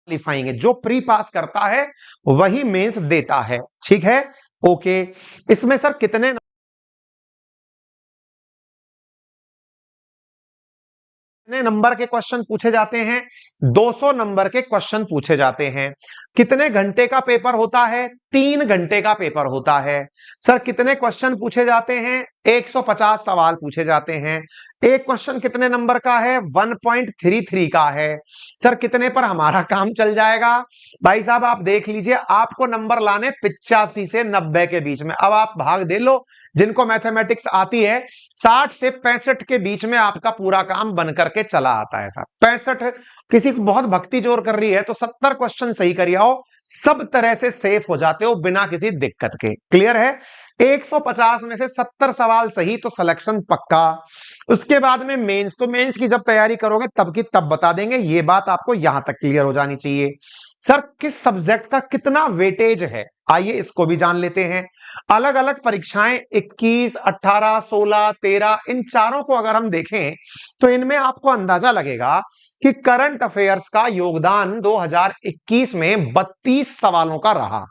Qualifying है, जो pre pass करता है वही मेंस देता है। ठीक है, ओके। इसमें सर कितने नंबर के क्वेश्चन पूछे जाते हैं? 200 नंबर के क्वेश्चन पूछे जाते हैं। कितने घंटे का पेपर होता है? 3 घंटे का पेपर होता है। सर कितने क्वेश्चन पूछे जाते हैं? 150 सवाल पूछे जाते हैं। एक क्वेश्चन कितने नंबर का है? 1.33 का है। सर कितने पर हमारा काम चल जाएगा? भाई साहब आप देख लीजिए, आपको नंबर लाने 85 से 90 के बीच में। अब आप भाग दे लो, जिनको मैथमेटिक्स आती है 60 से 65 के बीच में आपका पूरा काम बन करके चला आता है। साहब 65, किसी को बहुत भक्ति जोर कर रही है तो 70 क्वेश्चन सही करिए आओ, सब तरह से सेफ हो जाते हो बिना किसी दिक्कत के। क्लियर है? 150 में से 70 सवाल सही तो सिलेक्शन पक्का। उसके बाद में मेंस, तो मेंस की जब तैयारी करोगे तब की तब बता देंगे, ये बात आपको यहां तक क्लियर हो जानी चाहिए। सर किस सब्जेक्ट का कितना वेटेज है, आइए इसको भी जान लेते हैं। अलग अलग परीक्षाएं 21, 18, 16, 13, इन चारों को अगर हम देखें तो इनमें आपको अंदाजा लगेगा कि करंट अफेयर्स का योगदान 2021 में 32 सवालों का रहा।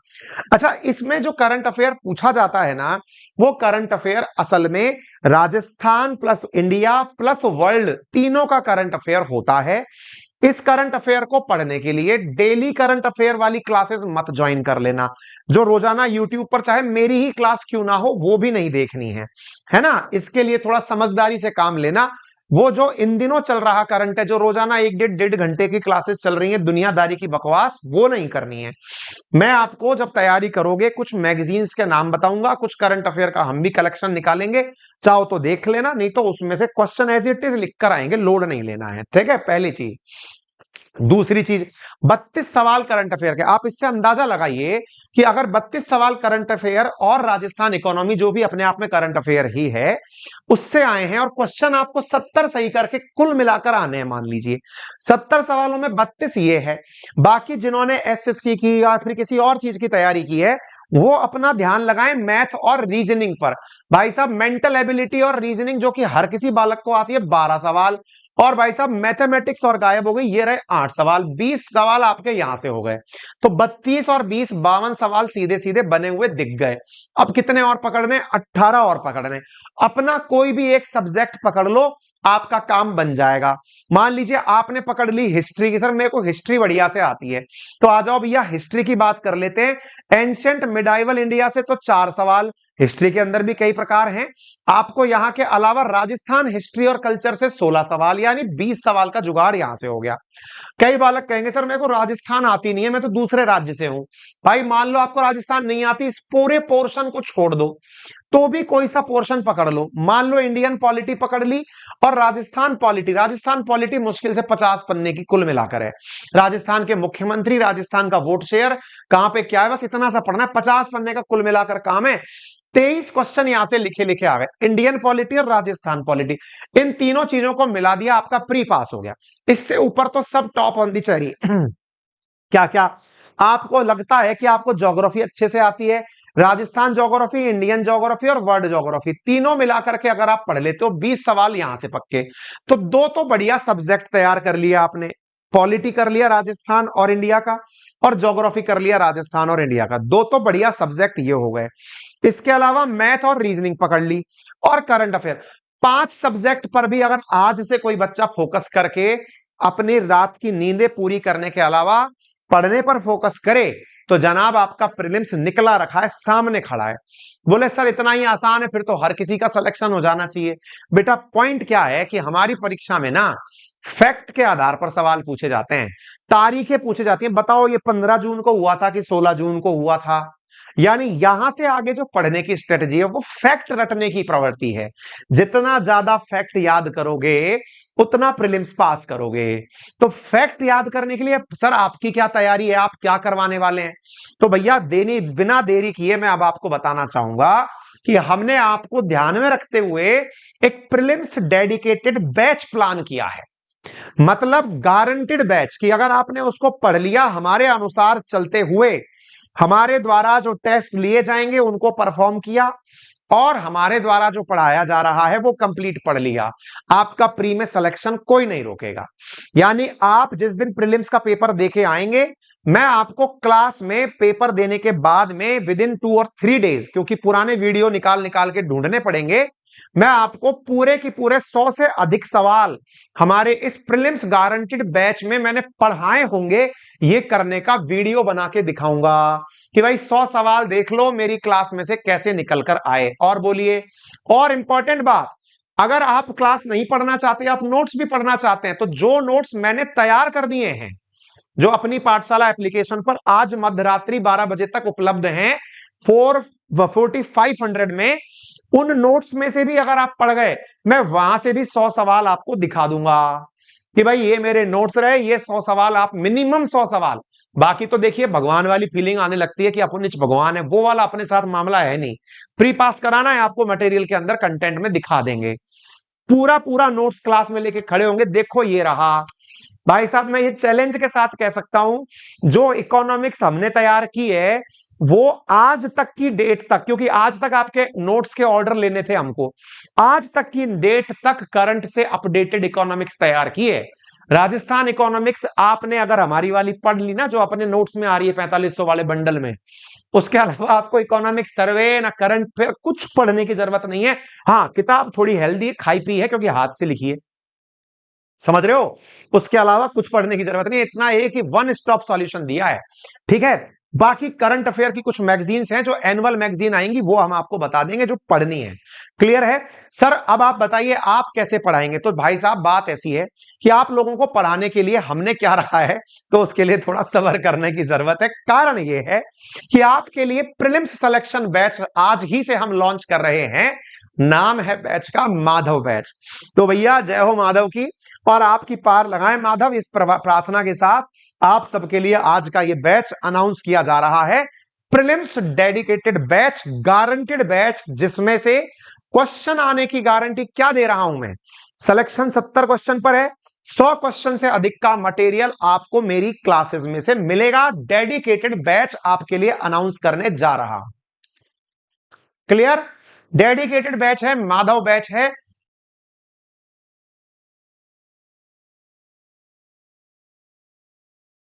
अच्छा, इसमें जो करंट अफेयर पूछा जाता है ना, वो करंट अफेयर असल में Rajasthan plus India plus world तीनों का करंट अफेयर होता है। इस करंट अफेयर को पढ़ने के लिए डेली करंट अफेयर वाली क्लासेस मत ज्वाइन कर लेना, जो रोजाना यूट्यूब पर चाहे मेरी ही क्लास क्यों ना हो वो भी नहीं देखनी है ना। इसके लिए थोड़ा समझदारी से काम लेना। वो जो इन दिनों चल रहा करंट है, जो रोजाना 1 डेढ़ घंटे की क्लासेस चल रही है दुनियादारी की बकवास, वो नहीं करनी है। मैं आपको जब तैयारी करोगे कुछ मैगजीन्स के नाम बताऊंगा, कुछ करंट अफेयर का हम भी कलेक्शन निकालेंगे, चाहो तो देख लेना, नहीं तो उसमें से क्वेश्चन एज इट इज लिख कर आएंगे, लोड नहीं लेना है। ठीक है, पहली चीज। दूसरी चीज, 32 सवाल करंट अफेयर के, आप इससे अंदाजा लगाइए कि अगर 32 सवाल करंट अफेयर और राजस्थान इकोनॉमी जो भी अपने आप में करंट अफेयर ही है उससे आए हैं, और क्वेश्चन आपको 70 सही करके कुल मिलाकर आने हैं, मान लीजिए 70 सवालों में 32 ये है। बाकी जिन्होंने एसएससी की या फिर किसी और चीज की तैयारी की है वो अपना ध्यान लगाएं मैथ और रीजनिंग पर। भाई साहब मेंटल एबिलिटी और रीजनिंग जो कि हर किसी बालक को आती है 12 सवाल, और भाई साहब मैथमेटिक्स और गायब हो गई, ये रहे 8 सवाल, 20 सवाल आपके यहां से हो गए। तो 32 और 20 52 सवाल सीधे सीधे बने हुए दिख गए। अब कितने और पकड़ने? 18 और पकड़ने। अपना कोई भी एक सब्जेक्ट पकड़ लो, आपका काम बन जाएगा। मान लीजिए आपने पकड़ ली हिस्ट्री की, सर मेरे को हिस्ट्री बढ़िया से आती है, तो आ जाओ भैया हिस्ट्री की बात कर लेते हैं। एंशिएंट मिडाइवल इंडिया से तो 4 सवाल, हिस्ट्री के अंदर भी कई प्रकार हैं। आपको यहां के अलावा राजस्थान हिस्ट्री और कल्चर से 16 सवाल, यानी 20 सवाल का जुगाड़ यहां से हो गया। कई बालक कहेंगे सर मेरे को राजस्थान आती नहीं है, मैं तो दूसरे राज्य से हूं। भाई मान लो आपको राजस्थान नहीं आती, इस पूरे पोर्शन को छोड़ दो, तो भी कोई सा पोर्शन पकड़ लो। मान लो इंडियन पॉलिटी पकड़ ली और राजस्थान पॉलिटी, राजस्थान पॉलिटी मुश्किल से 50 पन्ने की कुल मिलाकर है। राजस्थान के मुख्यमंत्री, राजस्थान का वोट शेयर कहां पे क्या है, बस इतना सा पढ़ना है, 50 पन्ने का कुल मिलाकर काम है। 23 क्वेश्चन यहां से लिखे लिखे आ गए, इंडियन पॉलिटी और राजस्थान पॉलिटी, इन तीनों चीजों को मिला दिया, आपका प्री पास हो गया। इससे ऊपर तो सब टॉप ऑन दी चेरी। क्या क्या आपको लगता है कि आपको ज्योग्राफी अच्छे से आती है? राजस्थान ज्योग्राफी, इंडियन ज्योग्राफी और वर्ल्ड ज्योग्राफी तीनों मिलाकर के अगर आप पढ़ लेते हो 20 सवाल यहां से पक्के, तो दो तो बढ़िया सब्जेक्ट तैयार कर लिया आपने। पॉलिटी कर लिया राजस्थान और इंडिया का, और ज्योग्राफी कर लिया राजस्थान और इंडिया का, दो तो बढ़िया सब्जेक्ट ये हो गए। इसके अलावा मैथ और रीजनिंग पकड़ ली, और करंट अफेयर। 5 सब्जेक्ट पर भी अगर आज से कोई बच्चा फोकस करके अपनी रात की नींदें पूरी करने के अलावा पढ़ने पर फोकस करे, तो जनाब आपका प्रीलिम्स निकला रखा है, सामने खड़ा है। बोले सर इतना ही आसान है, फिर तो हर किसी का सिलेक्शन हो जाना चाहिए। बेटा पॉइंट क्या है कि हमारी परीक्षा में ना फैक्ट के आधार पर सवाल पूछे जाते हैं, तारीखें पूछी जाती हैं। बताओ ये 15 जून को हुआ था कि 16 जून को हुआ था। यानी यहां से आगे जो पढ़ने की स्ट्रेटजी है वो फैक्ट रटने की प्रवृत्ति है। जितना ज्यादा फैक्ट याद करोगे उतना प्रीलिम्स पास करोगे। तो फैक्ट याद करने के लिए सर आपकी क्या तैयारी है, आप क्या करवाने वाले हैं? तो भैया देनी बिना देरी किए मैं अब आपको बताना चाहूंगा कि हमने आपको ध्यान में रखते हुए एक प्रीलिम्स डेडिकेटेड बैच प्लान किया है। मतलब गारंटेड बैच कि अगर आपने उसको पढ़ लिया, हमारे अनुसार चलते हुए हमारे द्वारा जो टेस्ट लिए जाएंगे उनको परफॉर्म किया, और हमारे द्वारा जो पढ़ाया जा रहा है वो कंप्लीट पढ़ लिया, आपका प्री में सिलेक्शन कोई नहीं रोकेगा। यानी आप जिस दिन प्रीलिम्स का पेपर देके आएंगे, मैं आपको क्लास में पेपर देने के बाद में विद इन 2 और 3 डेज, क्योंकि पुराने वीडियो निकाल निकाल के ढूंढने पड़ेंगे, मैं आपको पूरे की पूरे 100 से अधिक सवाल हमारे इस प्रीलिम्स गारंटीड बैच में मैंने पढ़ाए होंगे, ये करने का वीडियो बना के दिखाऊंगा कि भाई 100 सवाल देख लो मेरी क्लास में से कैसे निकल कर आए। और बोलिए, और इंपॉर्टेंट बात, अगर आप क्लास नहीं पढ़ना चाहते, आप नोट्स भी पढ़ना चाहते हैं, तो जो नोट्स मैंने तैयार कर दिए हैं, जो अपनी पाठशाला एप्लीकेशन पर आज मध्यरात्रि 12 बजे तक उपलब्ध हैं 4500 में, उन नोट्स में से भी अगर आप पढ़ गए, मैं वहां से भी 100 सवाल आपको दिखा दूंगा कि भाई ये मेरे नोट्स रहे, ये 100 सवाल आप, मिनिमम 100 सवाल। बाकी तो देखिए भगवान वाली फीलिंग आने लगती है कि अपन भगवान है, वो वाला अपने साथ मामला है नहीं। प्री पास कराना है आपको, मटेरियल के अंदर कंटेंट में दिखा देंगे, पूरा पूरा नोट्स क्लास में लेके खड़े होंगे। देखो ये रहा भाई साहब, मैं ये चैलेंज के साथ कह सकता हूं, जो इकोनॉमिक्स हमने तैयार की है वो आज तक की डेट तक, क्योंकि आज तक आपके नोट्स के ऑर्डर लेने थे हमको, आज तक की डेट तक करंट से अपडेटेड इकोनॉमिक्स तैयार की है। राजस्थान इकोनॉमिक्स आपने अगर हमारी वाली पढ़ ली ना, जो अपने नोट्स में आ रही है 4500 वाले बंडल में, उसके अलावा आपको इकोनॉमिक सर्वे ना करंट फिर कुछ पढ़ने की जरूरत नहीं है। हाँ, किताब थोड़ी हेल्दी खाई पी है क्योंकि हाथ से लिखी है, समझ रहे हो, उसके अलावा कुछ पढ़ने की जरूरत नहीं, इतना एक ही वन स्टॉप सॉल्यूशन दिया है। ठीक है, बाकी करंट अफेयर की कुछ मैगजीन्स हैं जो एनुअल मैगजीन आएंगी, वो हम आपको बता देंगे जो पढ़नी है। क्लियर है सर? अब आप बताइए आप कैसे पढ़ाएंगे? तो भाई साहब बात ऐसी है कि आप लोगों को पढ़ाने के लिए हमने क्या रखा है, तो उसके लिए थोड़ा सब्र करने की जरूरत है। कारण यह है कि आपके लिए प्रीलिम्स सिलेक्शन बैच आज ही से हम लॉन्च कर रहे हैं। नाम है बैच का माधव बैच। तो भैया जय हो माधव की, और आपकी पार लगाएं माधव, इस प्रार्थना के साथ आप सबके लिए आज का ये बैच अनाउंस किया जा रहा है। Prelims dedicated batch, guaranteed batch, जिसमें से क्वेश्चन आने की गारंटी क्या दे रहा हूं मैं, सिलेक्शन 70 क्वेश्चन पर है, 100 क्वेश्चन से अधिक का मटेरियल आपको मेरी क्लासेस में से मिलेगा। डेडिकेटेड बैच आपके लिए अनाउंस करने जा रहा हूं। क्लियर? डेडिकेटेड बैच है, माधव बैच है,